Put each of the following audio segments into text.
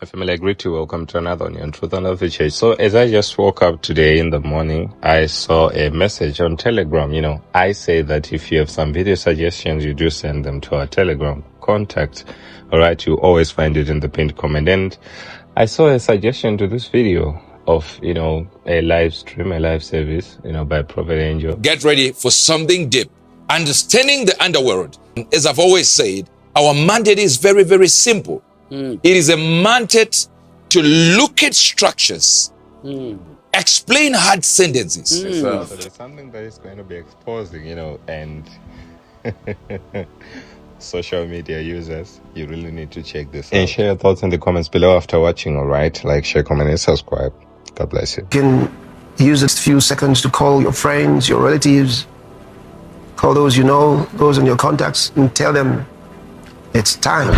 Family, I greet you. Welcome to another on Truth and Love Church. So as I just woke up today in the morning, I saw a message on Telegram. I say that if you have some video suggestions, you do send them to our Telegram contact. All right. You always find it in the pinned comment. And I saw a suggestion to this video of, a live stream, a live service, by Prophet Angel. Get ready for something deep. Understanding the underworld. As I've always said, our mandate is very, very simple. It is a mandate to look at structures, explain hard sentences. So there's something that is going to be exposing, and social media users, you really need to check this out. And share your thoughts in the comments below after watching, all right? Like, share, comment, and subscribe. God bless you. You can use a few seconds to call your friends, your relatives, call those you know, those in your contacts, and tell them it's time.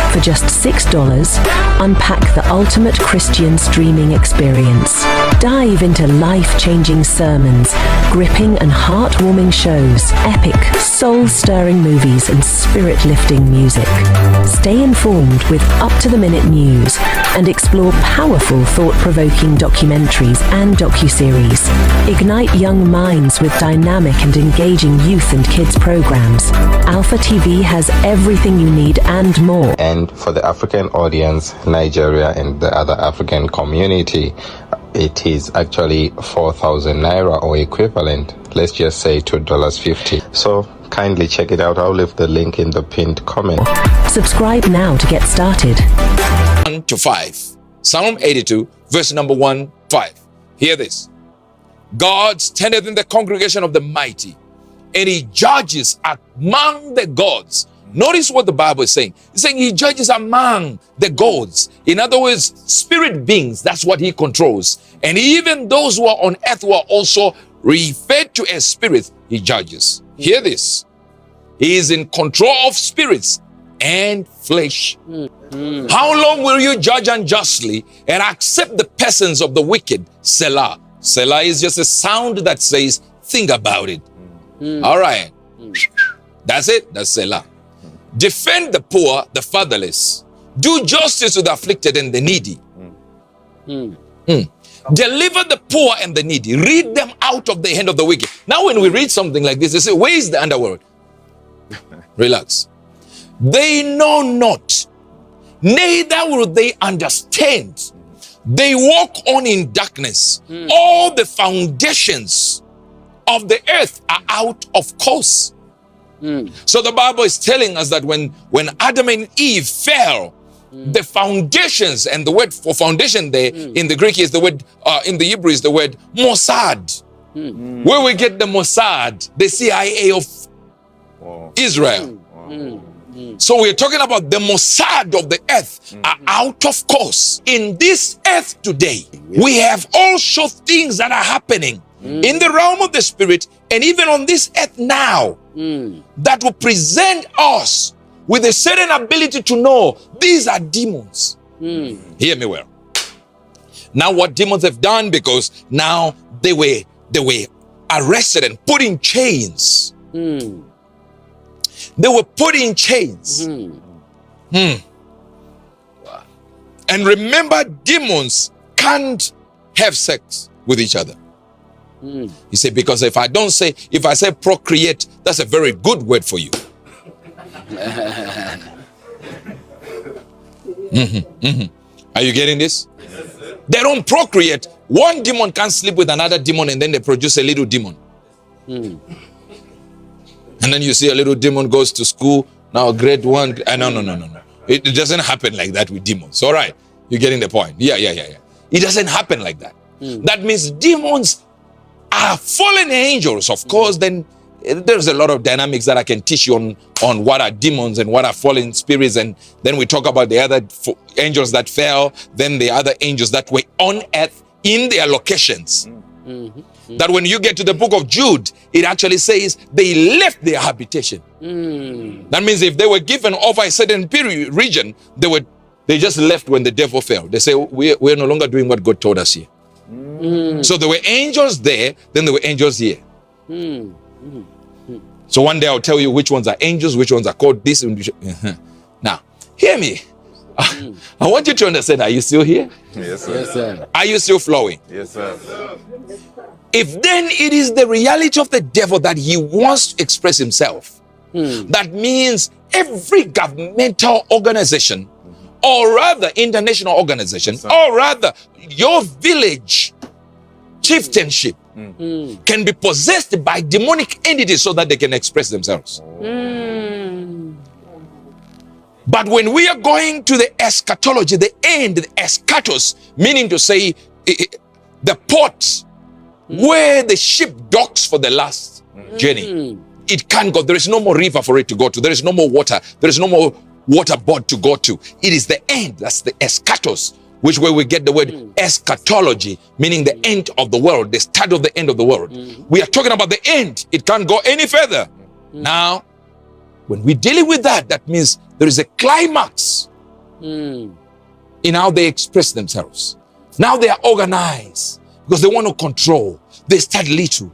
For just $6, unpack the ultimate Christian streaming experience. Dive into life-changing sermons, gripping and heartwarming shows, epic, soul-stirring movies, and spirit-lifting music. Stay informed with up-to-the-minute news and explore powerful, thought-provoking documentaries and docuseries. Ignite young minds with dynamic and engaging youth and kids programs. Alpha TV has everything you need and more. And for the African audience, Nigeria and the other African community, it is actually 4,000 Naira or equivalent. Let's just say $2.50. So kindly check it out. I'll leave the link in the pinned comment. Subscribe now to get started. 1 to 5. Psalm 82, verse number 1, 5. Hear this. God standeth in the congregation of the mighty, and he judges among the gods. Notice what the Bible is saying. It's saying he judges among the gods. In other words, spirit beings, that's what he controls. And even those who are on earth who are also referred to as spirits, he judges. Hear this. He is in control of spirits and flesh. How long will you judge unjustly and accept the persons of the wicked? Selah. Selah is just a sound that says, think about it. All right. That's it. That's Selah. Defend the poor, the fatherless. Do justice to the afflicted and the needy. Deliver the poor and the needy. Rid them out of the hand of the wicked. Now when we read something like this, they say, where is the underworld? Relax. They know not, neither will they understand. They walk on in darkness. All the foundations of the earth are out of course. So the Bible is telling us that when Adam and Eve fell, the foundations, and the word for foundation there in the Greek is the word, in the Hebrew is the word Mossad. Where we get the Mossad, the CIA of Israel. So we're talking about the Mossad of the earth are out of course. In this earth today, we have also things that are happening in the realm of the spirit and even on this earth now that will present us with a certain ability to know these are demons. Hear me well. Now what demons have done, because now they were arrested and put in chains. They were put in chains. And remember, demons can't have sex with each other. You say, because if I say procreate, that's a very good word for you. Are you getting this? They don't procreate. One demon can't sleep with another demon and then they produce a little demon. And then you see a little demon goes to school, now grade 1. No. It doesn't happen like that with demons. All right. You're getting the point. Yeah. It doesn't happen like that. That means demons are fallen angels. Of course, then there's a lot of dynamics that I can teach you on what are demons and what are fallen spirits. And then we talk about the other angels that fell, then the other angels that were on earth in their locations. That when you get to the book of Jude, it actually says they left their habitation. That means if they were given over a certain period, region, they just left when the devil fell. They say, we're no longer doing what God told us here. So there were angels there, then there were angels here. So one day I'll tell you which ones are angels, which ones are called this. Now, hear me. I want you to understand. Are you still here? Yes, sir. Yes, sir. Are you still flowing? Yes, sir. If then it is the reality of the devil that he wants to express himself, that means every governmental organization, or rather international organization, or rather your village chieftainship can be possessed by demonic entities so that they can express themselves. But when we are going to the eschatology, the end, the eschatos, meaning to say the port where the ship docks for the last journey, it can't go. There is no more river for it to go to. There is no more water. There is no more waterboard to go to. It is the end. That's the eschatos, which where we get the word eschatology, meaning the end of the world, the start of the end of the world. We are talking about the end. It can't go any further. Now, when we're dealing with that, that means there is a climax in how they express themselves. Now they are organized because they want to control. They start little,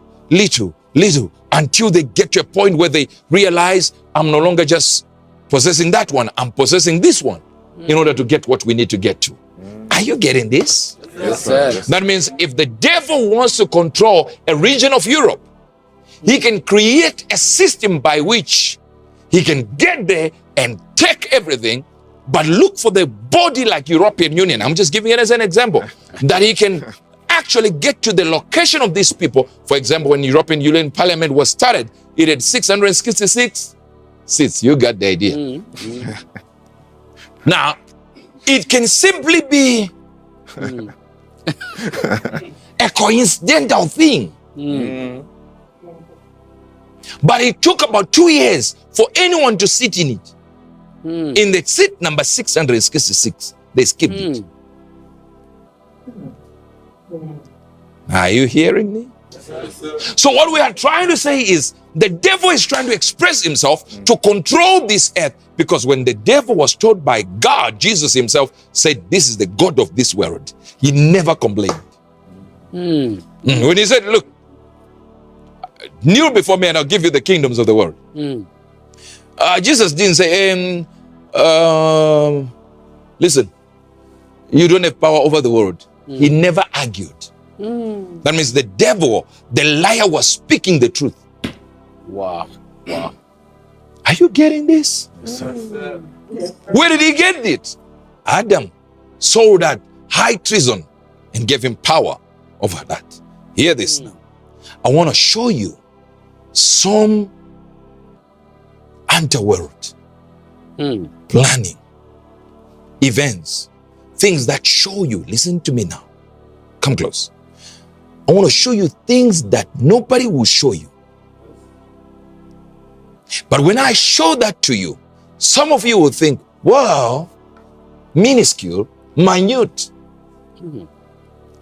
until they get to a point where they realize, I'm no longer just possessing that one, I'm possessing this one in order to get what we need to get to. Are you getting this? Yes, sir. That means if the devil wants to control a region of Europe, he can create a system by which he can get there and take everything, but look for the body like European Union. I'm just giving it as an example. That he can actually get to the location of these people. For example, when European Union Parliament was started, it had 666 seats. You got the idea. Now, it can simply be a coincidental thing. But it took about 2 years for anyone to sit in it. In the seat number 666, they skipped it. Are you hearing me? So what we are trying to say is the devil is trying to express himself to control this earth, because when the devil was told by God, Jesus himself said, this is the God of this world. He never complained. When he said, look, kneel before me and I'll give you the kingdoms of the world. Jesus didn't say, listen, you don't have power over the world. He never argued. That means the devil, the liar, was speaking the truth. Wow. Are you getting this? Yes, sir. Where did he get it? Adam saw that high treason and gave him power over that. Hear this now. I want to show you some underworld planning, events, things that show you. Listen to me now. Come close. I want to show you things that nobody will show you. But when I show that to you, some of you will think, well, minuscule, minute,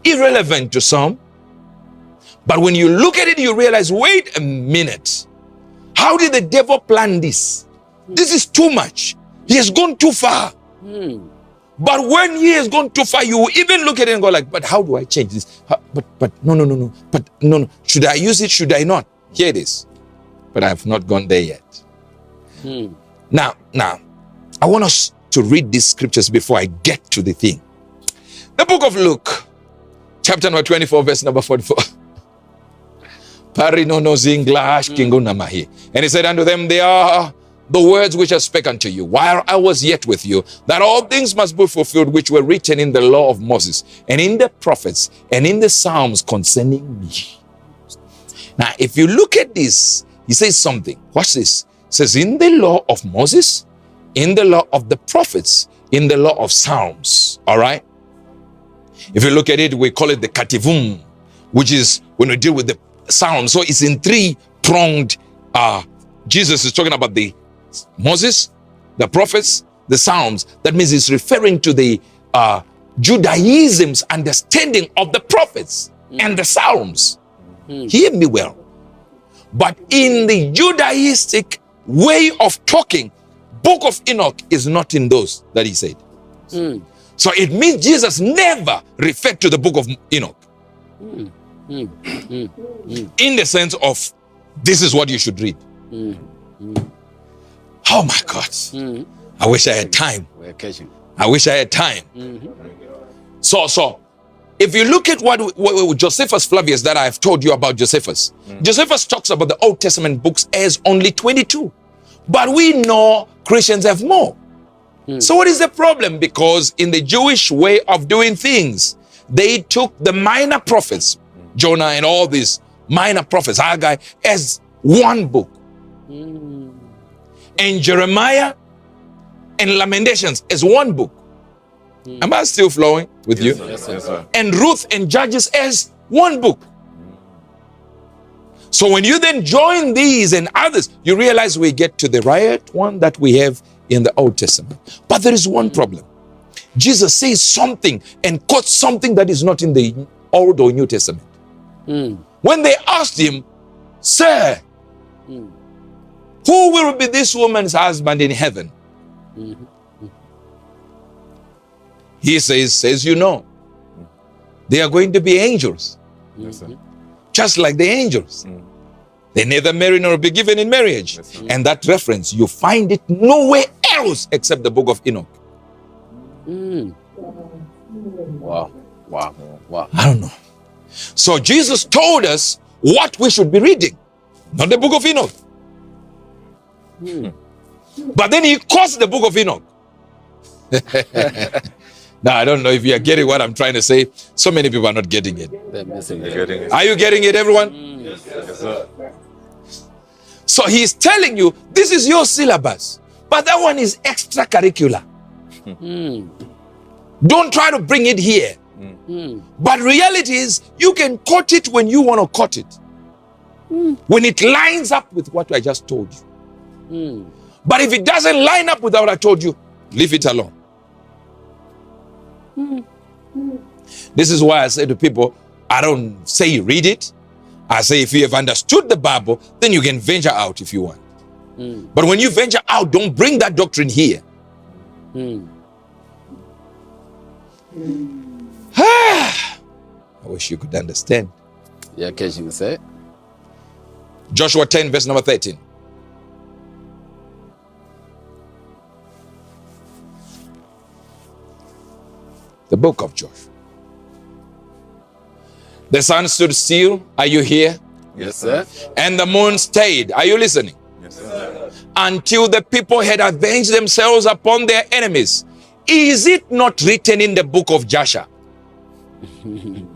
irrelevant to some. But when you look at it, you realize, wait a minute. How did the devil plan this? This is too much. He has gone too far. But when he has gone too far, you will even look at it and go like, but how do I change this? But no. But no. Should I use it? Should I not? Here it is. But I have not gone there yet. Now, I want us to read these scriptures before I get to the thing. The book of Luke, chapter number 24, verse number 44. And he said unto them, they are the words which I spake unto you while I was yet with you, that all things must be fulfilled which were written in the law of Moses and in the prophets and in the Psalms concerning me. Now, if you look at this, he says something. Watch this. It says in the law of Moses, in the law of the prophets, in the law of Psalms. All right. If you look at it, we call it the kativum, which is when we deal with the Psalms. So it's in three-pronged. Jesus is talking about the Moses, the prophets, the Psalms. That means he's referring to the Judaism's understanding of the prophets and the Psalms. Hear me well. But in the Judaistic way of talking, book of Enoch is not in those that he said. So it means Jesus never referred to the book of Enoch. In the sense of, this is what you should read. Oh my God. I wish I had time. We're catching. I wish I had time. So, if you look at what Josephus Flavius that I've told you about Josephus, Josephus talks about the Old Testament books as only 22. But we know Christians have more. So what is the problem? Because in the Jewish way of doing things, they took the minor prophets, Jonah and all these minor prophets, Haggai, as one book. And Jeremiah and Lamentations as one book. Am I still flowing with you? Yes, sir. And Ruth and Judges as one book. So when you then join these and others, you realize we get to the right one that we have in the Old Testament. But there is one problem. Jesus says something and quotes something that is not in the Old or New Testament. When they asked him, Sir, who will be this woman's husband in heaven? He says, you know, they are going to be angels. Yes, sir. Just like the angels. They neither marry nor be given in marriage. Yes, and that reference, you find it nowhere else except the book of Enoch. Wow. I don't know. So Jesus told us what we should be reading, not the book of Enoch. But then he quotes the book of Enoch. Now, I don't know if you are getting what I'm trying to say. So many people are not getting it. They're missing You're it. getting it. Are you getting it, everyone? Yes, sir. So he's telling you, this is your syllabus. But that one is extracurricular. Don't try to bring it here. But reality is, you can quote it when you want to quote it. When it lines up with what I just told you. But if it doesn't line up with what I told you, leave it alone. This is why I say to people, I don't say read it. I say if you have understood the Bible, then you can venture out if you want. But when you venture out, don't bring that doctrine here. I wish you could understand. You're catching the set. Joshua 10, verse number 13. The book of Joshua. The sun stood still. Are you here? Yes, sir. And the moon stayed. Are you listening? Yes, sir. Until the people had avenged themselves upon their enemies. Is it not written in the book of Joshua? An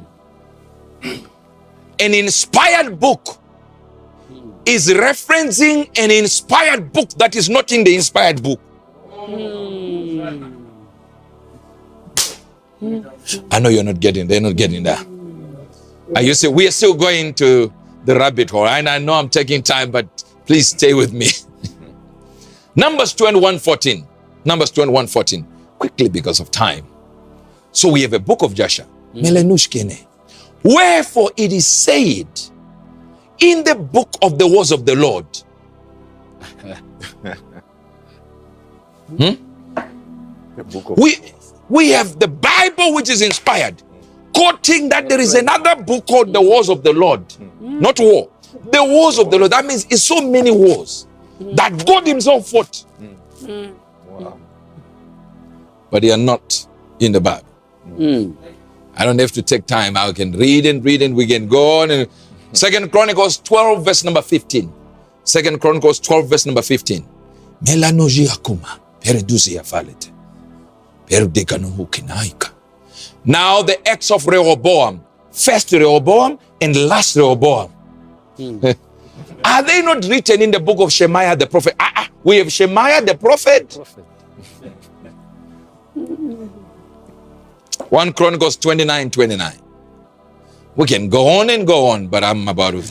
inspired book is referencing an inspired book that is not in the inspired book. I know you're not getting, they're not getting that. You see, we are still going to the rabbit hole, and I know I'm taking time, but please stay with me. Numbers 21:14. Numbers 21:14. Quickly because of time. So we have a book of Joshua. Wherefore it is said in the book of the words of the Lord. The book of We have the Bible which is inspired, quoting that there is another book called the wars of the Lord. Not war. The wars of the Lord. That means it's so many wars that God himself fought. Wow. But they are not in the Bible. I don't have to take time. I can read and we can go on. And 2 Chronicles 12 verse number 15. 2 Chronicles 12 verse number 15. Melanoji akuma pereduzi afalete. Now the acts of Rehoboam, first Rehoboam and last Rehoboam, are they not written in the book of Shemaiah the prophet? We have Shemaiah the prophet. 1 Chronicles 29:29. We can go on and go on, but I'm about to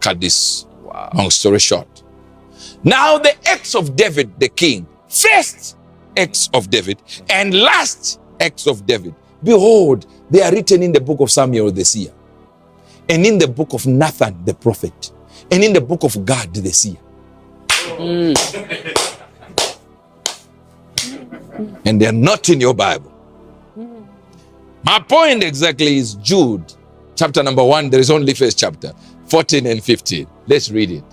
cut this long story short. Now the acts of David the king, first acts of David and last acts of David, behold, they are written in the book of Samuel the seer, and in the book of Nathan the prophet, and in the book of Gad the seer. And they are not in your Bible. My point exactly is Jude, chapter number 1. There is only first chapter, 14 and 15. Let's read it.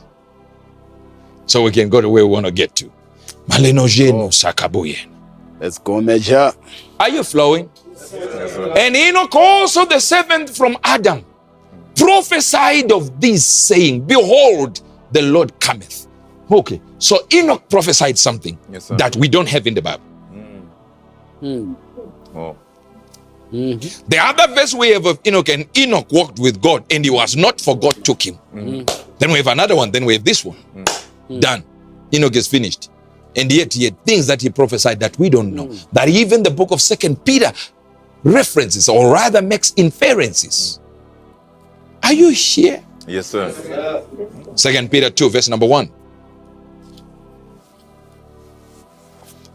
so we can go to where we want to get to. Malenojeno sakabuye. Let's go, Major. Are you flowing? And Enoch, also the seventh from Adam, prophesied of this, saying, behold, the Lord cometh. Okay, so Enoch prophesied something that we don't have in the Bible. Oh. The other verse we have of Enoch, and Enoch walked with God, and he was not, for God took him. Then we have another one, then we have this one. Done. Enoch is finished. And yet he had things that he prophesied that we don't know. That even the book of 2 Peter references, or rather makes inferences. Are you here? Yes, sir. 2 Peter 2, verse number 1.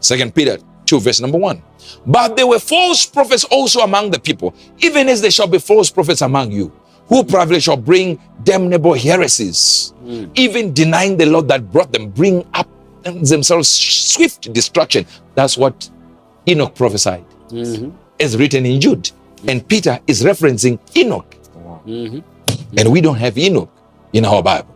2 Peter 2, verse number 1. But there were false prophets also among the people, even as there shall be false prophets among you, who privately shall bring damnable heresies, even denying the Lord that brought them, bring up themselves swift destruction. That's what Enoch prophesied. As written in Jude. And Peter is referencing Enoch. And we don't have Enoch in our Bible.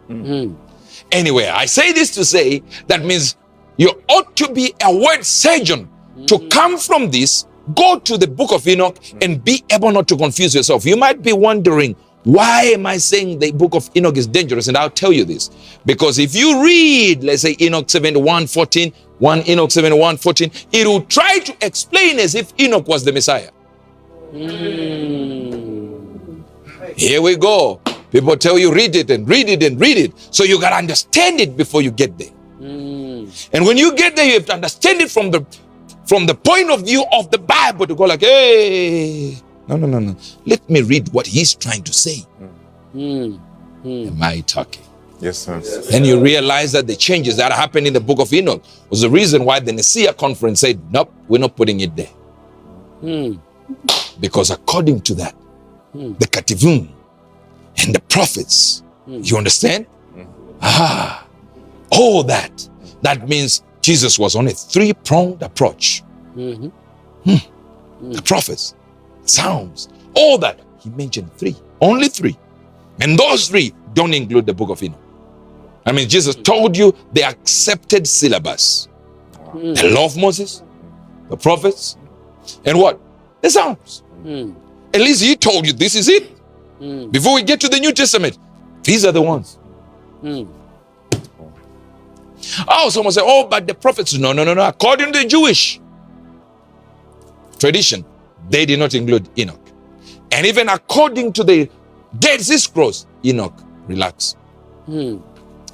Anyway, I say this to say that means you ought to be a word surgeon to come from this, go to the book of Enoch, and be able not to confuse yourself. You might be wondering, why am I saying the book of Enoch is dangerous? And I'll tell you this. Because if you read, let's say Enoch 71:14, 1 Enoch 71:14, it will try to explain as if Enoch was the Messiah. Here we go. People tell you read it and read it and read it. So you got to understand it before you get there. And when you get there, you have to understand it from the point of view of the Bible, to go like, hey, no. Let me read what he's trying to say. Am I talking? Yes, sir. Then you realize that the changes that happened in the book of Enoch was the reason why the Nicaea conference said, nope, we're not putting it there. Because according to that, the Ketuvim and the prophets, you understand? All that means Jesus was on a three-pronged approach. The prophets, Psalms, all that. He mentioned three, only three. And those three don't include the book of Enoch. I mean, Jesus told you the accepted syllabus. The law of Moses, the prophets, and what? The Psalms. At least he told you this is it. Before we get to the New Testament, these are the ones. Oh, someone say, oh, but the prophets. No. According to the Jewish tradition, they did not include Enoch. And even according to the Dead Sea Scrolls, Enoch, relax. Am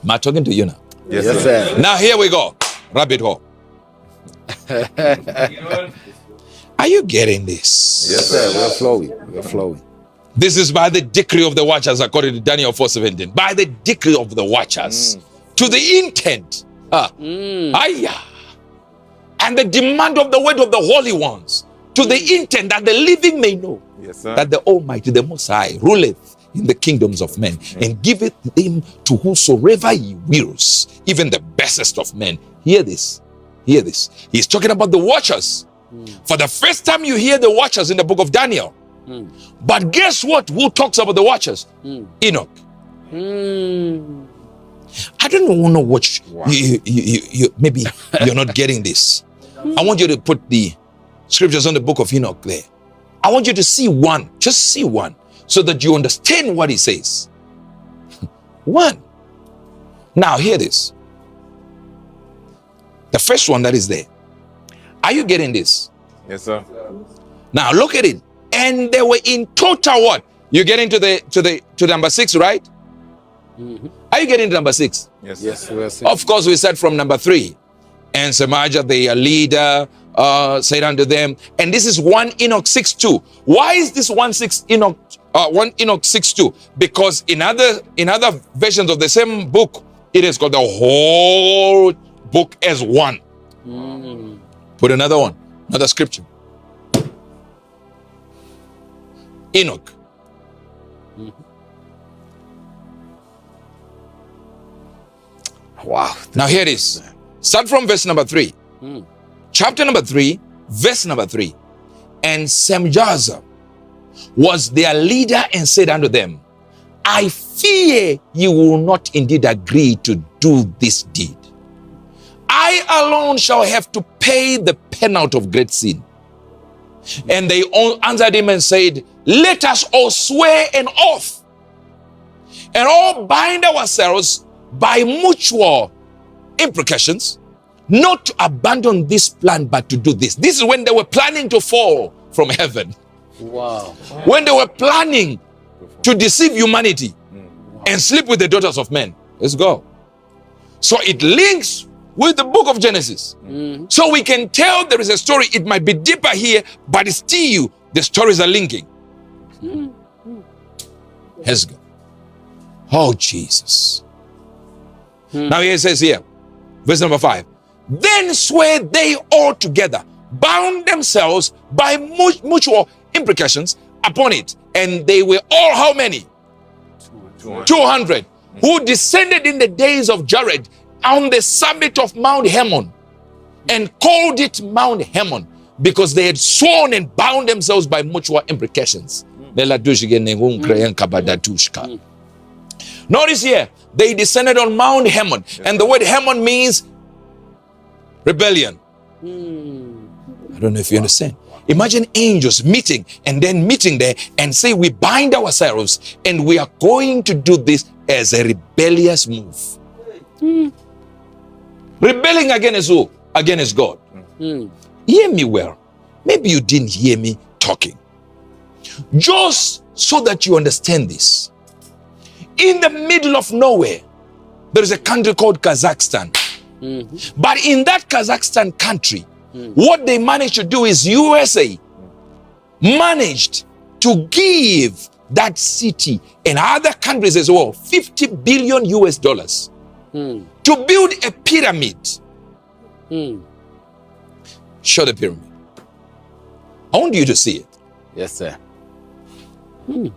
I talking to you now? Yes, sir. Now here we go. Rabbit hole. Are you getting this? Yes, sir. We're flowing. This is by the decree of the watchers, according to Daniel 4:17. By the decree of the watchers, to the intent, and the demand of the word of the holy ones, to the intent that the living may know that the Almighty, the Most High, ruleth in the kingdoms of men, and giveth them to whosoever he wills, even the bestest of men. Hear this. He's talking about the watchers. For the first time you hear the watchers in the book of Daniel. But guess what? Who talks about the watchers? Enoch. I don't know what you maybe you're not getting this. I want you to put the scriptures on the book of Enoch there. I want you to see one, just see one, so that you understand what he says. One. Now hear this. The first one that is there. Are you getting this? Yes, sir. Now look at it. And they were in total what? You get into to number 6, right? Are you getting to number 6? Yes. Of course, we said from number 3. And Samaja, the leader, said unto them, and this is 1 Enoch 6:2. Why is this 1 Enoch 6:2? Because in other versions of the same book, it is called the whole book as one. Put another one, another scripture. Enoch. Wow. Now here it is. Start from verse number 3. Chapter number 3, verse number 3. And Semjaza was their leader and said unto them, I fear you will not indeed agree to do this deed. I alone shall have to pay the penalty of great sin. And they all answered him and said, let us all swear an oath and all bind ourselves by mutual imprecations, not to abandon this plan, but to do this. This is when they were planning to fall from heaven. Wow. When they were planning to deceive humanity and sleep with the daughters of men. Let's go. So it links with the book of Genesis. So we can tell there is a story. It might be deeper here, but still the stories are linking. Let's go. Oh, Jesus. Now here it says here, verse number 5. Then swear they all together, bound themselves by mutual imprecations upon it. And they were all how many? 200. Who descended in the days of Jared on the summit of Mount Hermon and called it Mount Hermon because they had sworn and bound themselves by mutual imprecations. Notice here, they descended on Mount Hermon, and the word Hermon means rebellion. I don't know if you understand. Imagine angels meeting and then meeting there and say, we bind ourselves and we are going to do this as a rebellious move. Rebelling against who? Against God. Hear me well. Maybe you didn't hear me talking. Just so that you understand this. In the middle of nowhere, there is a country called Kazakhstan. But in that Kazakhstan country, what they managed to do is USA managed to give that city and other countries as well 50 billion US dollars to build a pyramid. Show the pyramid. I want you to see it. Yes, sir. To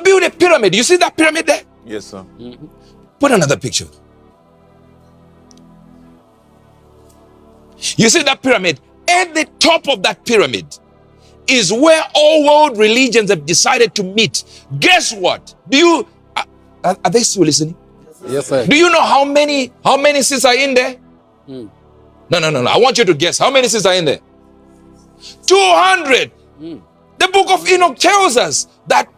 build a pyramid. You see that pyramid there? Yes, sir. Put another picture. You see that pyramid? At the top of that pyramid is where all world religions have decided to meet. Guess what? Do you are they still listening? Yes, sir. Do you know how many seats are in there? No. I want you to guess. How many seats are in there? 200. The book of Enoch tells us that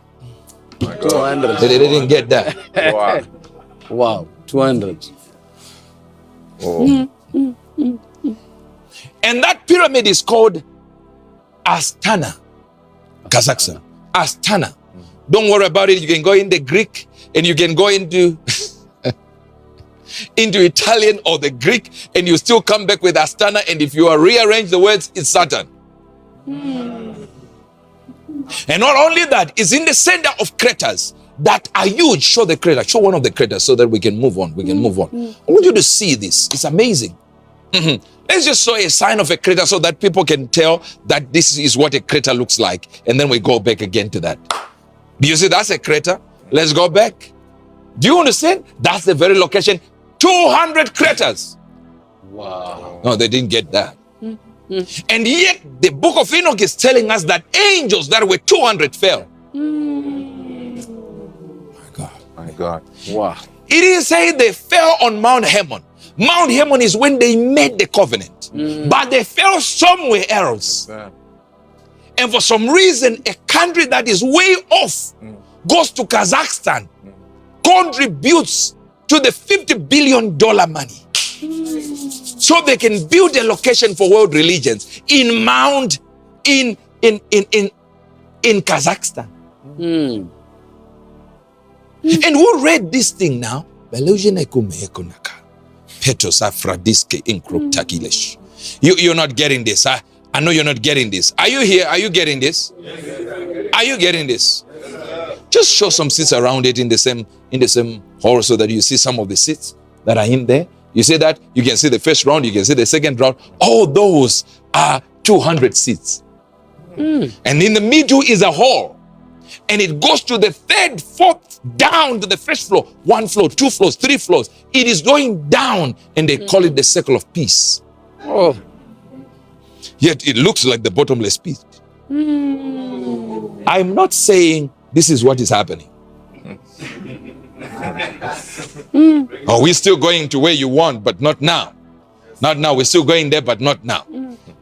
200. they didn't get that. Wow. Wow. 200. Oh. And that pyramid is called Astana, Kazakhstan. Astana. Don't worry about it. You can go in the Greek and you can go into Italian or the Greek and you still come back with Astana, and if you rearrange the words, it's Saturn. And not only that, it's in the center of craters that are huge. Show the crater. Show one of the craters so that we can move on. I want you to see this. It's amazing. Let's just show a sign of a crater so that people can tell that this is what a crater looks like. And then we go back again to that. Do you see that's a crater? Let's go back. Do you understand? That's the very location. 200 craters. Wow. No, they didn't get that. And yet the book of Enoch is telling us that angels that were 200 fell. My God. Wow. It didn't say they fell on Mount Hermon. Mount Hermon is when they made the covenant. But they fell somewhere else. And for some reason, a country that is way off goes to Kazakhstan, contributes to the $50 billion money. So they can build a location for world religions in Kazakhstan. And who read this thing now? You're not getting this. I know you're not getting this. Are you here? Are you getting this? Are you getting this? Just show some seats around it in the same hall so that you see some of the seats that are in there. You see that? You can see the first round, you can see the second round. All those are 200 seats. And in the middle is a hall. And it goes to the third, fourth, down to the first floor. 1 floor, 2 floors, 3 floors. It is going down, and they call it the circle of peace. Oh. Yet it looks like the bottomless pit. I'm not saying this is what is happening. Are we still going to where you want, but not now? Not now. We're still going there, but not now.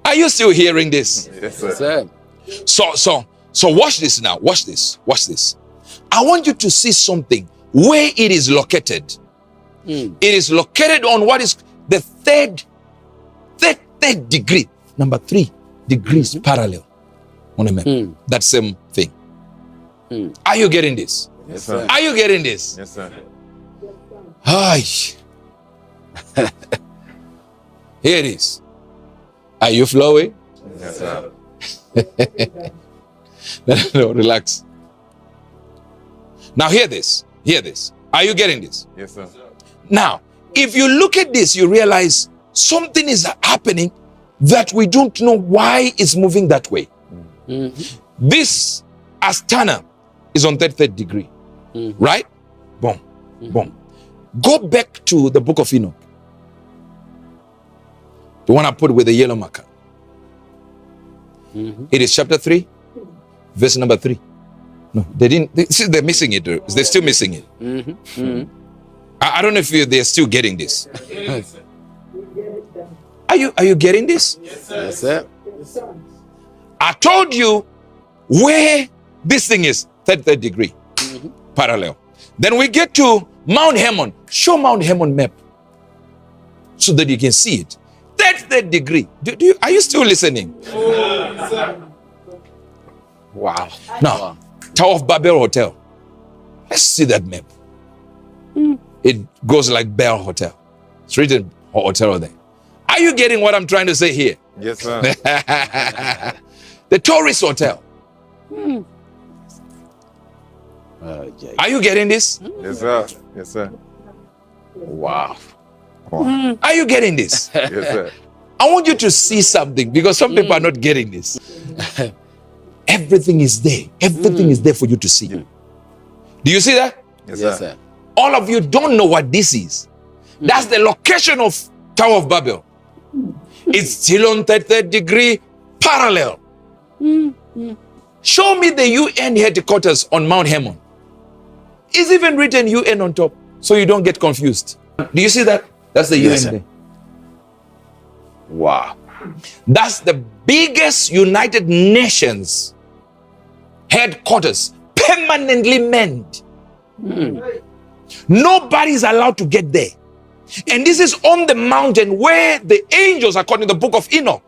Are you still hearing this? Yes, sir. So watch this now. Watch this. Watch this. I want you to see something where it is located. It is located on what is the third degree. Number 3 degrees parallel on a map. That same thing. Are you getting this? Yes, sir. Are you getting this? Yes, sir. Ay. Here it is. Are you flowing? Yes, sir. No, relax. Now hear this. Hear this. Are you getting this? Yes, sir. Now, if you look at this, you realize something is happening that we don't know why it's moving that way. This Astana is on third degree, right? Boom, boom. Go back to the book of Enoch. The one I put with the yellow marker. It is chapter 3, verse number 3. No, they didn't. They're missing it. They're still missing it. I don't know if they're still getting this. Are you getting this? Yes, sir. I told you where this thing is, third degree, parallel. Then we get to Mount Hermon. Show Mount Hermon map so that you can see it. Third degree. Are you still listening? Wow. Now, Tower of Babel Hotel. Let's see that map. It goes like Bell Hotel. It's written hotel there. Are you getting what I'm trying to say here? Yes, sir. The tourist hotel. Are you getting this? Yes, sir. Yes, sir. Wow. Are you getting this? Yes, sir. I want you to see something because some people are not getting this. Everything is there. Everything is there for you to see. Do you see that? Yes, sir. All of you don't know what this is. That's the location of Tower of Babel. It's still on third degree parallel. Show me the UN headquarters on Mount Hermon. It's even written UN on top, so you don't get confused. Do you see that? That's the UN there. Wow. That's the biggest United Nations headquarters, permanently manned. Nobody's allowed to get there. And this is on the mountain where the angels, according to the book of Enoch,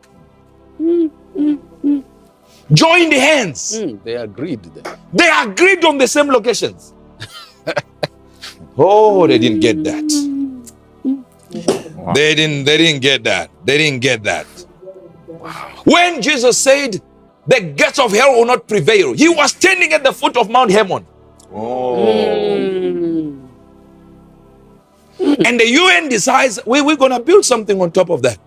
joined hands. They agreed then. They agreed on the same locations. Oh, they didn't get that. Wow. They didn't get that. They didn't get that. When Jesus said, the gates of hell will not prevail, he was standing at the foot of Mount Hermon. And the UN decides, we're going to build something on top of that.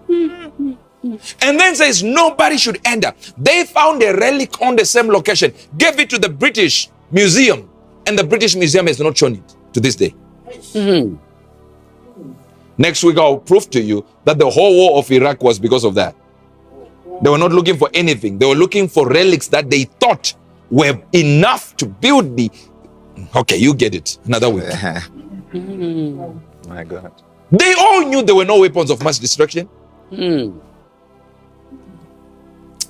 And then says, nobody should enter. They found a relic on the same location, gave it to the British Museum, and the British Museum has not shown it to this day. Next week, I'll prove to you that the whole war of Iraq was because of that. They were not looking for anything. They were looking for relics that they thought were enough to build the... Okay, you get it. Another week. My God. They all knew there were no weapons of mass destruction.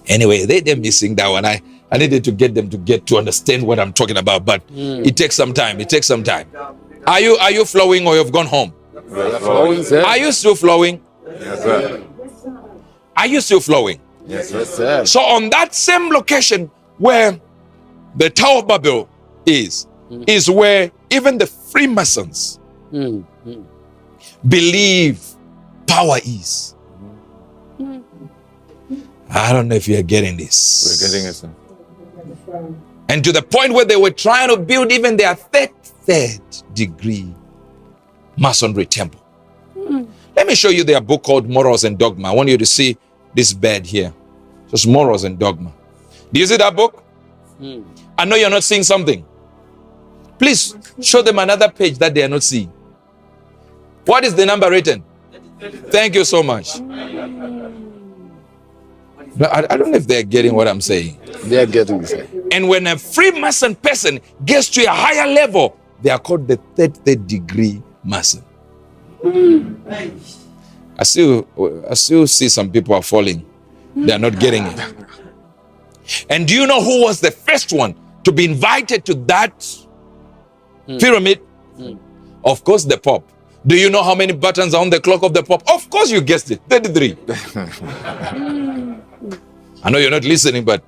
Anyway, they're missing that one. I needed to get them to understand what I'm talking about, but it takes some time. It takes some time. Are you flowing or you've gone home? Flowing, sir. Are you still flowing? Yes, sir. Are you still flowing? Yes, sir. So on that same location where the Tower of Babel is where even the Freemasons believe power is. I don't know if you're getting this. We're getting it, sir. And to the point where they were trying to build even their third degree masonry temple. Let me show you their book called Morals and Dogma. I want you to see this bed here. Just Morals and Dogma. Do you see that book? I know you're not seeing something. Please show them another page that they are not seeing. What is the number written? Thank you so much. No, I don't know if they're getting what I'm saying. They are getting it, sir. And when a Freemason person gets to a higher level, they are called the third degree Mason. I still see some people are falling. They are not getting it. And do you know who was the first one to be invited to that pyramid? Of course, the Pope. Do you know how many buttons are on the clock of the Pope? Of course you guessed it, 33. I know you're not listening, but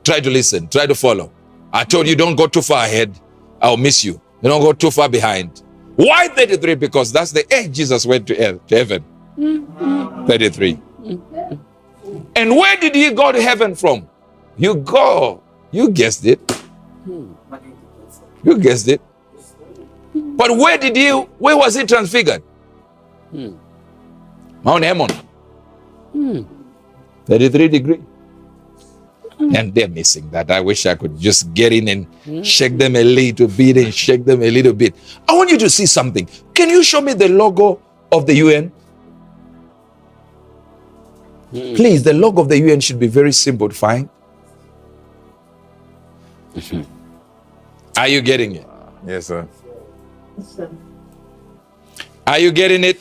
try to listen, try to follow. I told you don't go too far ahead, I'll miss you. You don't go too far behind. Why 33? Because that's the age Jesus went to heaven. 33. And where did he go to heaven from? You guessed it. You guessed it. But where was he transfigured? Mount Hermon. 33 degrees. And they're missing that. I wish I could just get in and shake them a little bit and shake them a little bit. I want you to see something. Can you show me the logo of the UN? Please, the logo of the UN should be very simple to find. Are you getting it? Yes, sir. Are you getting it?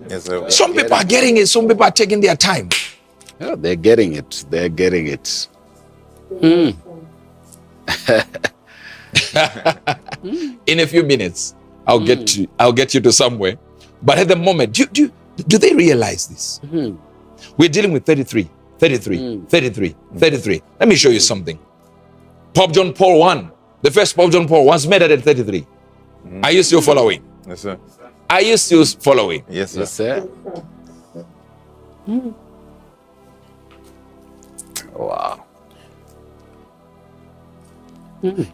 Yes, sir. Some people are getting it. Some people are taking their time. Yeah, they're getting it. They're getting it. In a few minutes, I'll get you to somewhere. But at the moment, do they realize this? We're dealing with 33. Let me show you something. Pope John Paul I, the first Pope John Paul was made at 33. Are you still following? Yes, sir. Are you still following? Yes, sir. Yes, sir. Wow.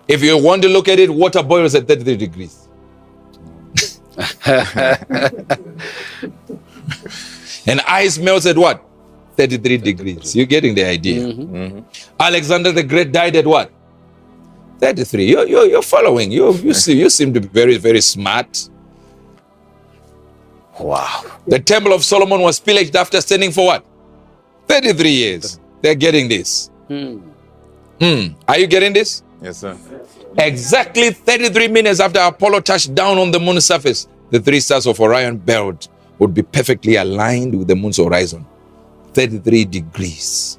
If you want to look at it, water boils at 33 degrees. And ice melts at what? 33 degrees. You're getting the idea. Alexander the Great died at what? 33. You're following. You seem to be very, very smart. Wow. The Temple of Solomon was pillaged after standing for what? 33 years. They're getting this. Are you getting this? Yes, sir. Exactly 33 minutes after Apollo touched down on the moon's surface, the three stars of Orion belt would be perfectly aligned with the moon's horizon. 33 degrees.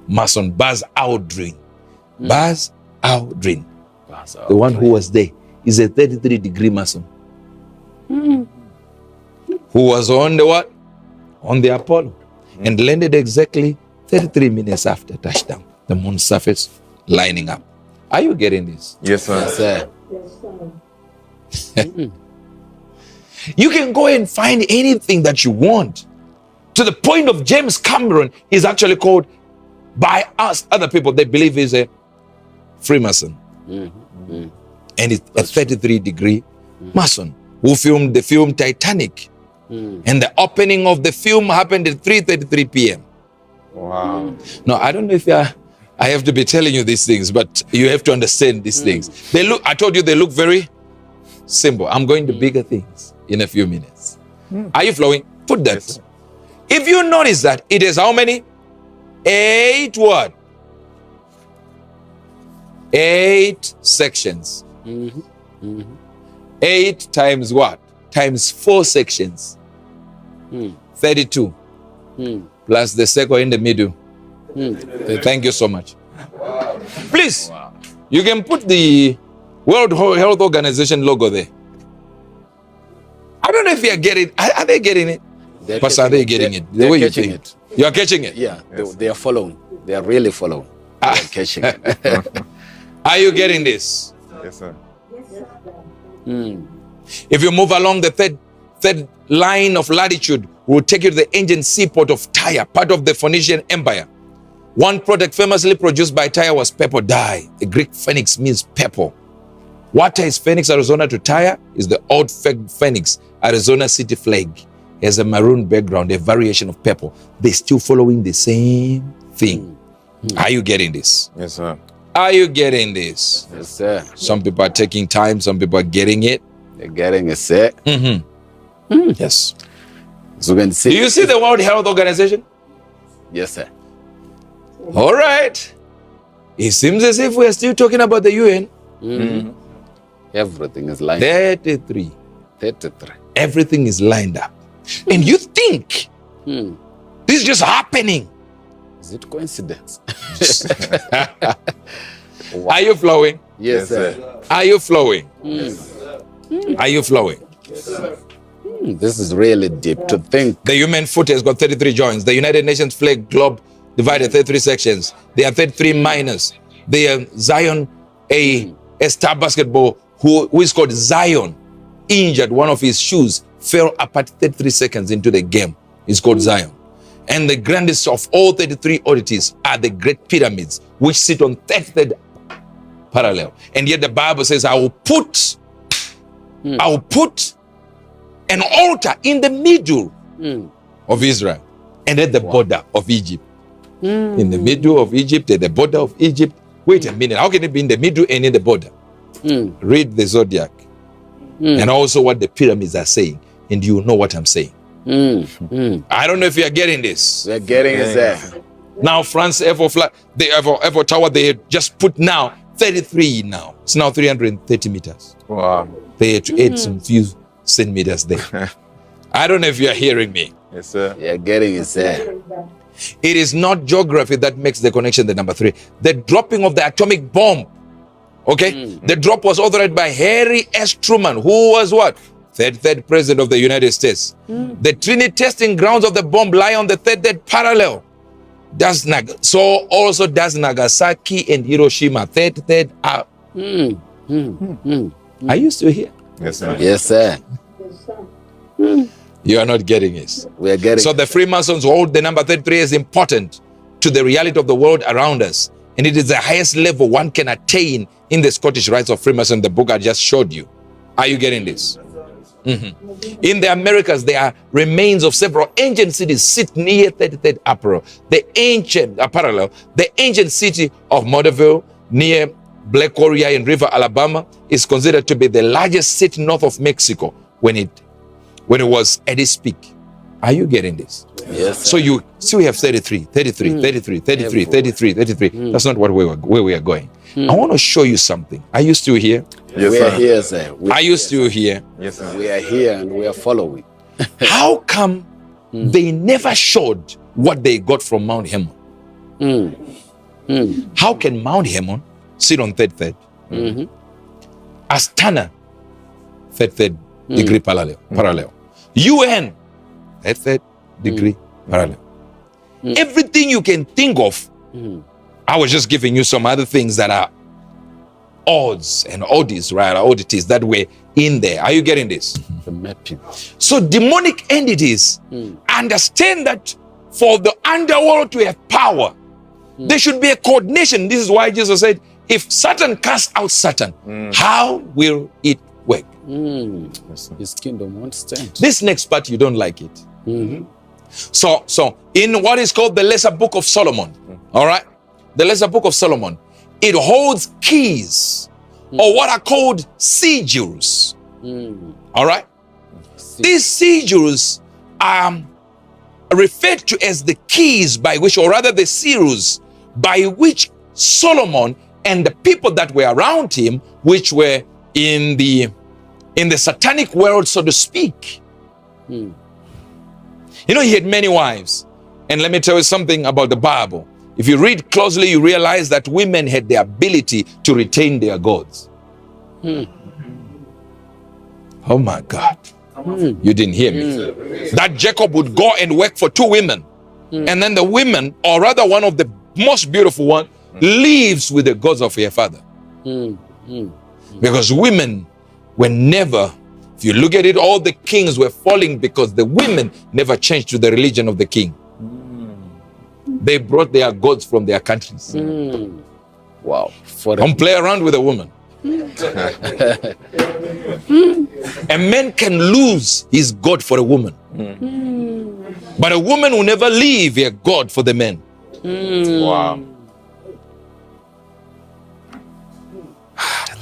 Mason Buzz Aldrin. Buzz Aldrin. The one who was there is a 33 degree Mason. Who was on the what? On the Apollo. And landed exactly 33 minutes after touchdown. The moon's surface lining up. Are you getting this? Yes, sir. Yes, sir. You can go and find anything that you want. To the point of James Cameron is actually called by us, other people, they believe he's a Freemason. And it's a 33 degree Mason who filmed the film Titanic. And the opening of the film happened at 3:33 p.m. Wow. No, I don't know if I have to be telling you these things, but you have to understand these things. I told you they look very simple. I'm going to bigger things in a few minutes. Are you flowing? Put that. Yes, If you notice that it is how many? 8 what? 8 sections. 8 times what? Times 4 sections. 32. Plus the circle in the middle. Thank you so much. Please, you can put the World Health Organization logo there. I don't know if you are getting it. Are they getting it? Pastor, are they getting it? The way you think it. You are catching it? Yeah, they are following. They are really following. They are catching it. Are you getting this? Yes, sir. If you move along the third line of latitude, will take you to the ancient seaport of Tyre, part of the Phoenician Empire. One product famously produced by Tyre was purple dye. The Greek phoenix means purple. What is Phoenix, Arizona to Tyre is the old Phoenix, Arizona city flag. It has a maroon background, a variation of purple. They're still following the same thing. Are you getting this? Yes, sir. Are you getting this? Yes, sir. Some people are taking time, some people are getting it. They're getting it, sir. Yes. So we can see. Do you see the World Health Organization? Yes, sir. All right. It seems as if we are still talking about the UN. Everything is lined 33. 33. Everything is lined up. And you think this is just happening. Is it coincidence? Are you flowing? Yes, sir. Are you flowing? Are you flowing? This is really deep to think. The human foot has got 33 joints. The United Nations flag globe divided 33 sections. There are 33 minors. The Zion, a star basketball who is called Zion, injured one of his shoes, fell apart 33 seconds into the game. It's called Zion. And the grandest of all 33 oddities are the great pyramids, which sit on 33rd parallel. And yet the Bible says, I will put an altar in the middle of Israel and at the border of Egypt. In the middle of Egypt, at the border of Egypt. Wait a minute, how can it be in the middle and in the border? Read the zodiac and also what the pyramids are saying, and you know what I'm saying. I don't know if you are getting this. We're getting it there. Now France Eiffel Tower, they just put now 33 now. It's now 330 meters. Wow. They had to add some few centimeters there. I don't know if you are hearing me. Yes, sir. We're getting it there. It is not geography that makes the connection, the number 3. The dropping of the atomic bomb. Okay? The drop was authored by Harry S. Truman, who was what? Third president of the United States. The Trinity testing grounds of the bomb lie on the third parallel. So also does Nagasaki and Hiroshima. Third. Are you still here? Yes, sir. Yes, sir. You are not getting this. We're getting So the Freemasons hold the number 33 as important to the reality of the world around us. And it is the highest level one can attain in the Scottish Rites of Freemason, the book I just showed you. Are you getting this? In the Americas, there are remains of several ancient cities sit near 33rd parallel. The ancient city of Motorville near Black Warrior in River, Alabama, is considered to be the largest city north of Mexico when it was at its peak. Are you getting this? Yes, sir. So you see we have 33. That's not where we are going. I want to show you something. Are you still here? Yes, we sir. are here, sir. Are you still here? Yes, sir. We are here and we are following. How come they never showed what they got from Mount Hermon? How can Mount Hermon sit on third? Astana, third degree parallel. UN, third degree parallel. Everything you can think of, I was just giving you some other things that are odds and oddities, right? Oddities that were in there. Are you getting this? The mapping. So demonic entities understand that for the underworld to have power, there should be a coordination. This is why Jesus said, if Satan casts out Satan, how will it work? His kingdom won't stand. This next part, you don't like it. So in what is called the Lesser Book of Solomon, all right? The Lesser Book of Solomon, it holds keys or what are called sigils. All right? These sigils are referred to as the keys by which, or rather the seals, by which Solomon and the people that were around him, which were in the satanic world, so to speak. You know, he had many wives. And let me tell you something about the Bible. If you read closely, you realize that women had the ability to retain their gods. Oh my God. You didn't hear me. That Jacob would go and work for 2 women. And then the women, or rather one of the most beautiful one, lives with the gods of her father. Because women were never, if you look at it, all the kings were falling because the women never changed to the religion of the king. They brought their gods from their countries. Wow. Don't play around with a woman. A man can lose his God for a woman. But a woman will never leave her God for the man. Wow.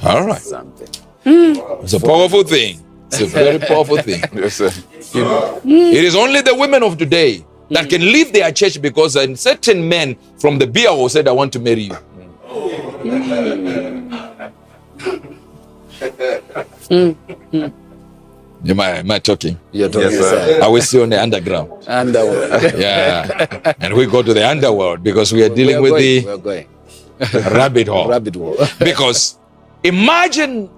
All right. Something. It's a powerful thing. It's a very powerful thing. Yes, sir. It is only the women of today that can leave their church because a certain man from the beer hall said, I want to marry you. Am I talking? You're talking, Yes, sir. Are we still on the underground? Underworld. Yeah. And we go to the underworld because we are dealing with We're going. the rabbit hole. Rabbit hole. Because imagine,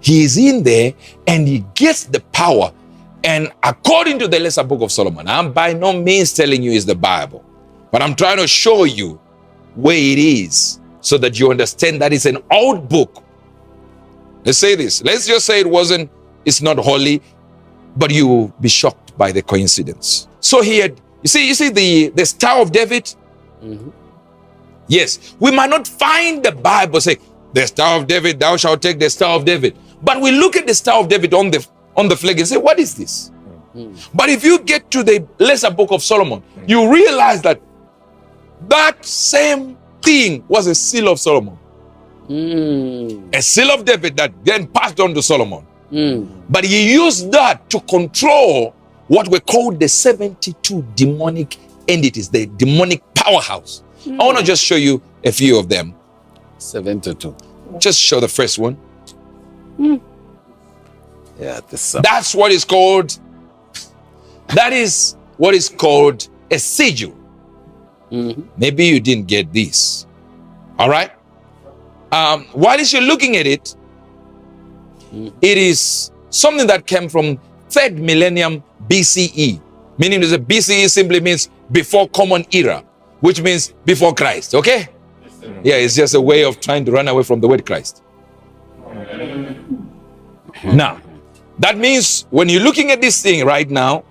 he is in there and he gets the power. And according to the lesser book of Solomon, I'm by no means telling you it's the Bible, but I'm trying to show you where it is so that you understand that it's an old book. Let's say this. Let's just say it's not holy, but you will be shocked by the coincidence. So he had, you see the Star of David? Mm-hmm. Yes, we might not find the Bible say, the Star of David, thou shalt take the Star of David. But we look at the Star of David on the flag and say, what is this? But if you get to the lesser book of Solomon, you realize that that same thing was a seal of Solomon. A seal of David that then passed on to Solomon. But he used that to control what were called the 72 demonic entities, the demonic powerhouse. I want to just show you a few of them. 72. Just show the first one. Yeah, That's what is called, that is what is called a sigil. Maybe you didn't get this. All right. While you're looking at it, it is something that came from 3rd millennium BCE. Meaning that BCE simply means before common era, which means before Christ. Okay? Yeah, it's just a way of trying to run away from the word Christ. Now, that means when you're looking at this thing right now,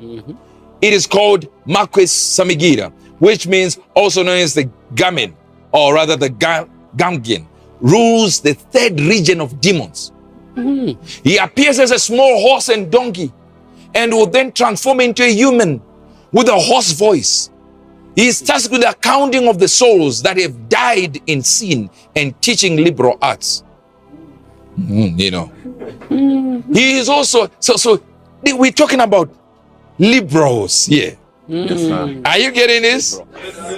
it is called Marquis Samigira, which means also known as the Gamin, or rather the Gamgin, rules the 3rd region of demons. He appears as a small horse and donkey and will then transform into a human with a hoarse voice. He is tasked with the accounting of the souls that have died in sin and teaching liberal arts. You know. He is also, so we're talking about liberals here. Yes, sir. Are you getting this?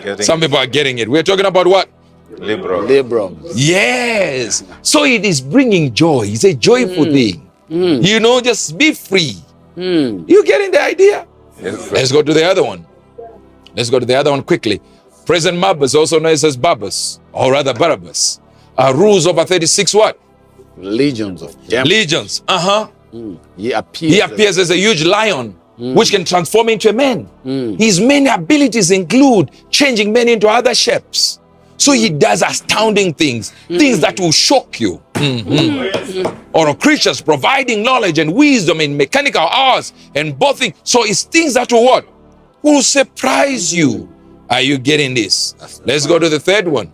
Getting Some people are getting it. We're talking about what? liberal. Yes. So it is bringing joy. It's a joyful thing. You know, just be free. You getting the idea? Yes, sir. Let's go to the other one. Let's go to the other one quickly. President Mabus, also known as Babas, or rather Barabbas, rules over 36 what? Legions of demons. Legions. He appears as a huge lion, which can transform into a man. His many abilities include changing men into other shapes. So he does astounding things, things that will shock you. Or creatures providing knowledge and wisdom in mechanical arts and both things. So it's things that will what? Will surprise you. Are you getting this? Let's go to the third one.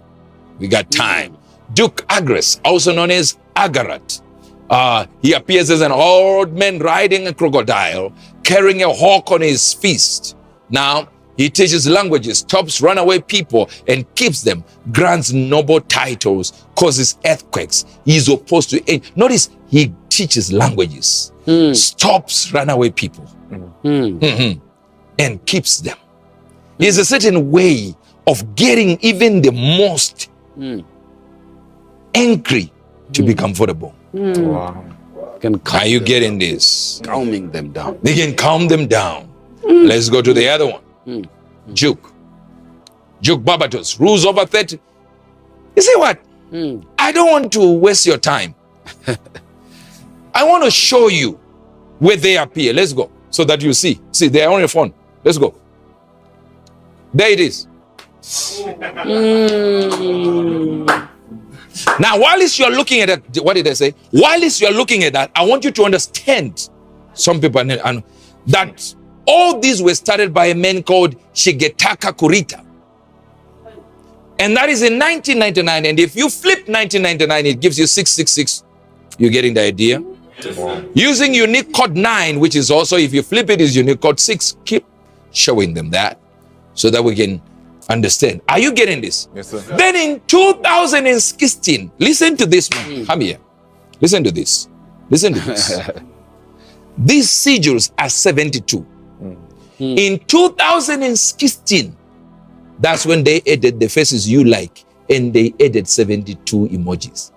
We got time. Duke Agres, also known as Agarat. He appears as an old man riding a crocodile, carrying a hawk on his fist. Now, he teaches languages, stops runaway people and keeps them, grants noble titles, causes earthquakes. He is opposed to, notice he teaches languages, stops runaway people, and keeps them. There's a certain way of getting even the most angry to be comfortable. Wow. Are you getting this? calming them down. They can calm them down. Let's go to the other one. Juke Barbatos rules over 30. You see what? I don't want to waste your time. I want to show you where they appear. Let's go so that you see. See, they are on your phone. Let's go. There it is. Now, while you're looking at that, what did I say? While you're looking at that, I want you to understand, some people, and that all these were started by a man called Shigetaka Kurita. And that is in 1999. And if you flip 1999, it gives you 666. You're getting the idea? Wow. Using unique code 9, which is also, if you flip it, is unique code 6. Keep showing them that so that we can understand. Are you getting this? Yes, sir. Then in 2016, listen to this man. Come here. Listen to this. Listen to this. These sigils are 72. In 2016, that's when they added the faces you like and they added 72 emojis.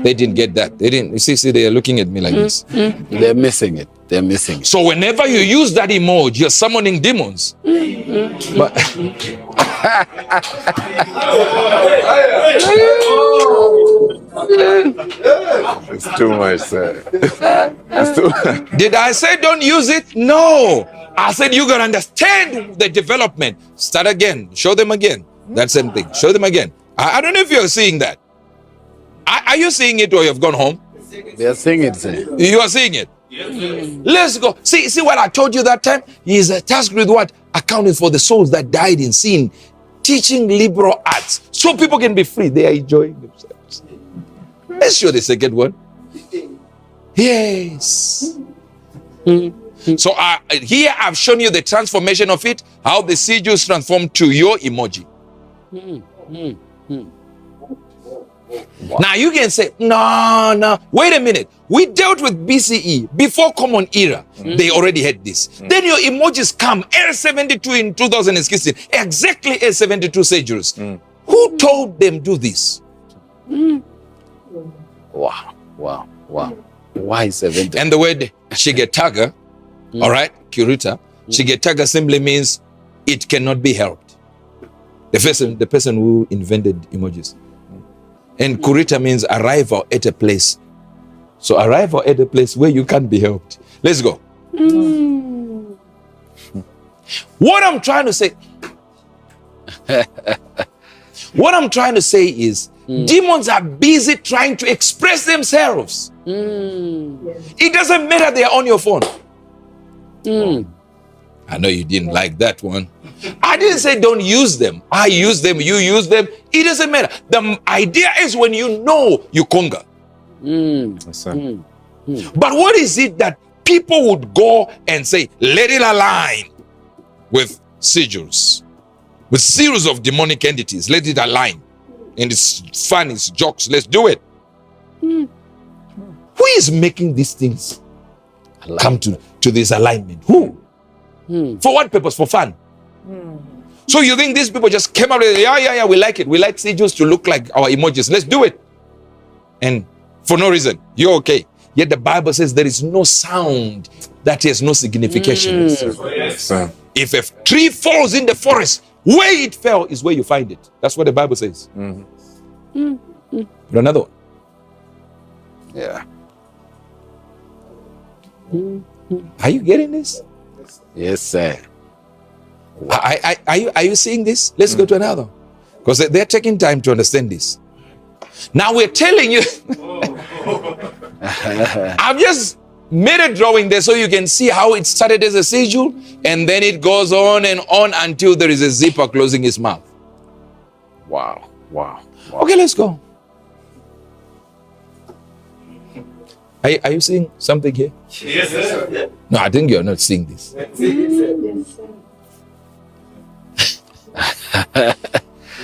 They didn't get that. They didn't. You see, they are looking at me like this. They're missing it. They're missing it. So whenever you use that emoji, you're summoning demons. But It's too much, sir. It's too much. did I say don't use it? No. I said you gotta understand the development. Start again. Show them again. That same thing. Show them again. I don't know if you're seeing that. Are you seeing it or you've gone home? They're seeing it, sir. You are seeing it. Let's go. See what I told you that time? He is tasked with what? Accounting for the souls that died in sin. Teaching liberal arts. So people can be free. They are enjoying themselves. Let's show the second one. Yes. So here I've shown you the transformation of it. How the sigils transform to your emoji. Wow. Now you can say, no, wait a minute. We dealt with BCE, before Common Era. They already had this. Then your emojis come, L72 in 2016, exactly L72 sigils. Who told them do this? Wow. Why 70? And the word Shigetaga, all right, Kurita, Shigetaga simply means it cannot be helped. The person who invented emojis. And Kurita means arrival at a place. So arrival at a place where you can't be helped. Let's go. What I'm trying to say, is demons are busy trying to express themselves. It doesn't matter they are on your phone. I know you didn't like that one. I didn't say don't use them. I use them, you use them. It doesn't matter. The idea is when you know, you conquer. But what is it that people would go and say, let it align with sigils, with series of demonic entities. Let it align. And it's fun, it's jokes. Let's do it. Who is making these things come to this alignment? Who? For what purpose? For fun. So you think these people just came up with, yeah, we like it. We like sigils to look like our emojis. Let's do it. And for no reason, you're okay. Yet the Bible says there is no sound that has no signification. If a tree falls in the forest, where it fell is where you find it. That's what the Bible says. But another one. Yeah. Are you getting this? Yes, sir. Are you seeing this? Let's go to another. Because they're taking time to understand this. Now we're telling you. I've just made a drawing there so you can see how it started as a sigil and then it goes on and on until there is a zipper closing his mouth. Wow. Okay, let's go. Are you seeing something here? Yes, sir. No, I think you're not seeing this.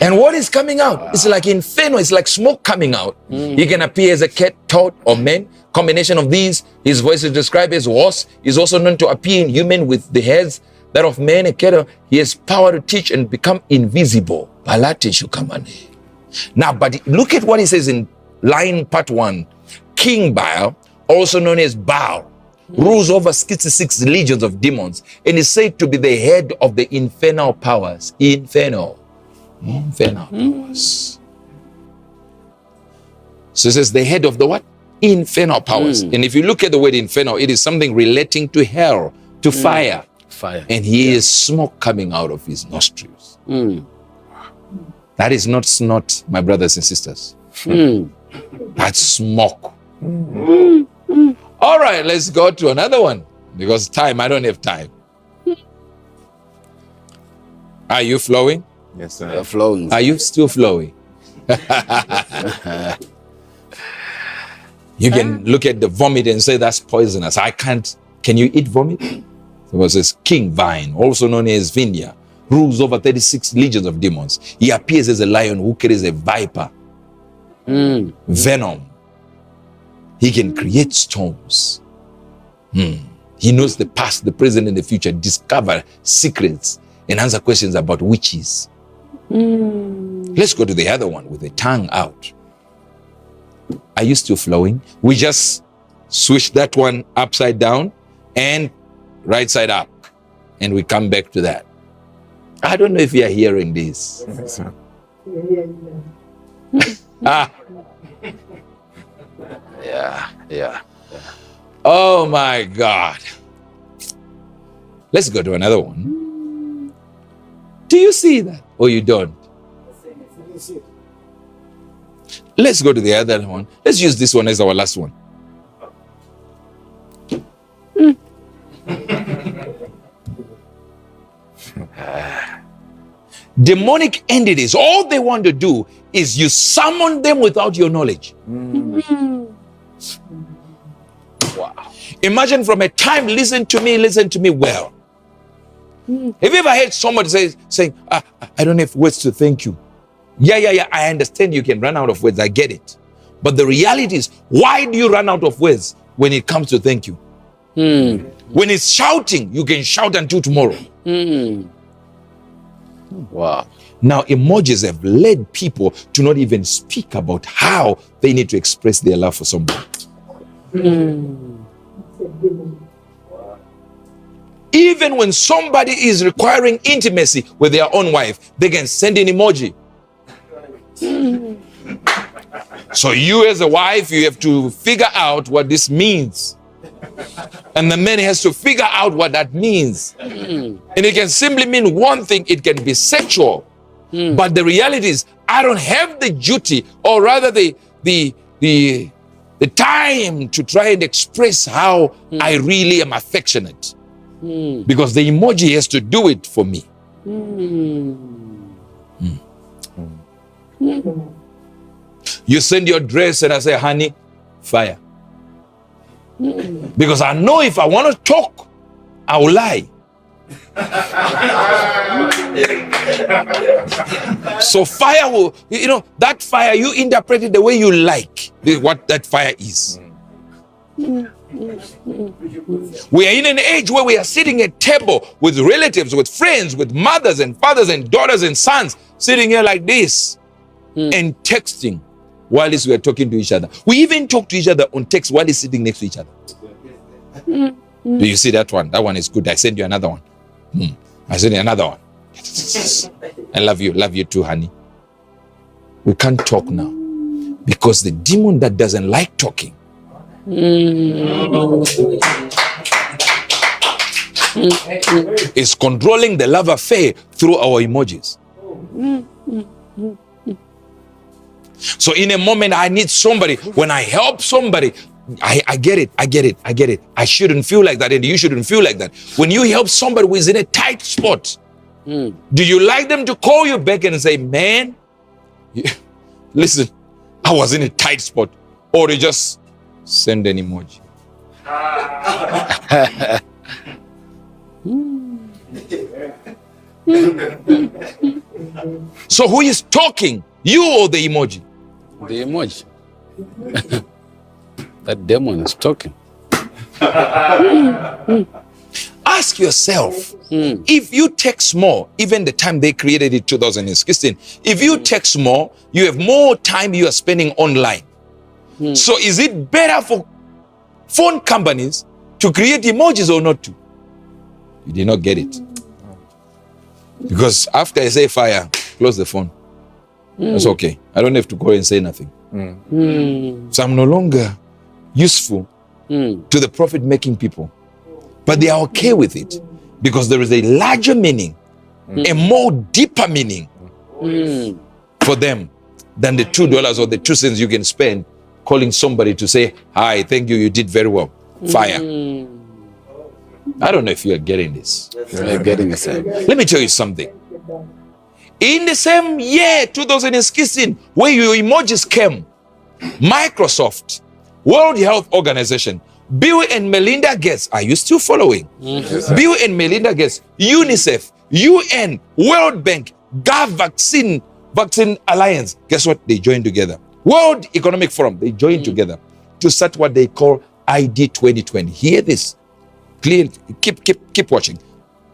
And what is coming out? It's like inferno. It's like smoke coming out. He can appear as a cat, toad, or man. Combination of these. His voice is described as horse. He's also known to appear in human with the heads that of man and cattle. He has power to teach and become invisible. Now, but look at what he says in line part 1. King Baal, also known as Baal, rules over 66 legions of demons and is said to be the head of the infernal powers. Infernal powers. So it says the head of the what? Infernal powers. And if you look at the word infernal, it is something relating to hell, to fire. And he is smoke coming out of his nostrils. That is not snot, my brothers and sisters. That's smoke. All right, let's go to another one. Because time, I don't have time. Are you flowing? Yes, sir. They're flowing. Are you still flowing? You can look at the vomit and say that's poisonous. I can't. Can you eat vomit? So it says King Vine, also known as Vindia, rules over 36 legions of demons. He appears as a lion who carries a viper. Venom. He can create storms. He knows the past, the present, and the future, discover secrets, and answer questions about witches. Let's go to the other one with the tongue out. Are you still flowing? We just switch that one upside down and right side up. And we come back to that. I don't know if you are hearing this. Yeah. Oh my God. Let's go to another one. Do you see that? Or you don't? Let's go to the other one. Let's use this one as our last one. Demonic entities, all they want to do is you summon them without your knowledge. Wow. Imagine from a time, listen to me well. Have you ever heard somebody saying, I don't have words to thank you? Yeah, I understand you can run out of words, I get it. But the reality is, why do you run out of words when it comes to thank you? When it's shouting, you can shout until tomorrow. Wow. Now, emojis have led people to not even speak about how they need to express their love for somebody. Even when somebody is requiring intimacy with their own wife, they can send an emoji. So you as a wife, you have to figure out what this means. And the man has to figure out what that means. And it can simply mean one thing, it can be sexual. But the reality is, I don't have the duty, or rather the time to try and express how I really am affectionate. Because the emoji has to do it for me. You send your dress and I say, honey, fire. Because I know if I want to talk, I will lie. So fire will, that fire, you interpret it the way you like, what that fire is. We are in an age where we are sitting at table with relatives, with friends, with mothers and fathers and daughters and sons, sitting here like this and texting while we are talking to each other. We even talk to each other on text while he's sitting next to each other. Do you see that one? That one is good. I send you another one. I send you another one. I love you too, honey. We can't talk now because the demon that doesn't like talking is controlling the love affair through our emojis. So in a moment, I need somebody. When I help somebody, I get it. I shouldn't feel like that, and you shouldn't feel like that. When you help somebody who is in a tight spot, do you like them to call you back and say, man, listen, I was in a tight spot? Or you just send an emoji? So who is talking? You or the emoji? The emoji. That demon is talking. Ask yourself, if you text more, even the time they created it 2016, if you text more, you have more time you are spending online. So is it better for phone companies to create emojis or not to? You did not get it. Because after I say fire, close the phone. That's okay. I don't have to go and say nothing. So I'm no longer useful to the profit-making people. But they are okay with it because there is a larger meaning, a more deeper meaning for them than the $2 or the 2 cents you can spend calling somebody to say, hi, thank you, you did very well. Fire. I don't know if you are getting this. You're getting it. Let me tell you something. In the same year, 2016, where your emojis came, Microsoft, World Health Organization, Bill and Melinda Gates, are you still following? Yes, Bill and Melinda Gates, UNICEF, UN, World Bank, Gav Vaccine Alliance, guess what? They joined together. World Economic Forum, they joined together to start what they call ID 2020. Hear this. Clearly, keep watching.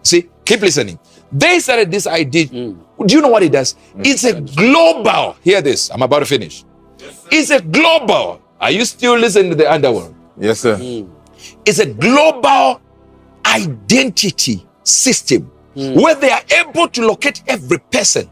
See, keep listening. They started this idea. Do you know what it does? It's a global, hear this, I'm about to finish. It's a global, are you still listening to the underworld? Yes, sir. It's a global identity system where they are able to locate every person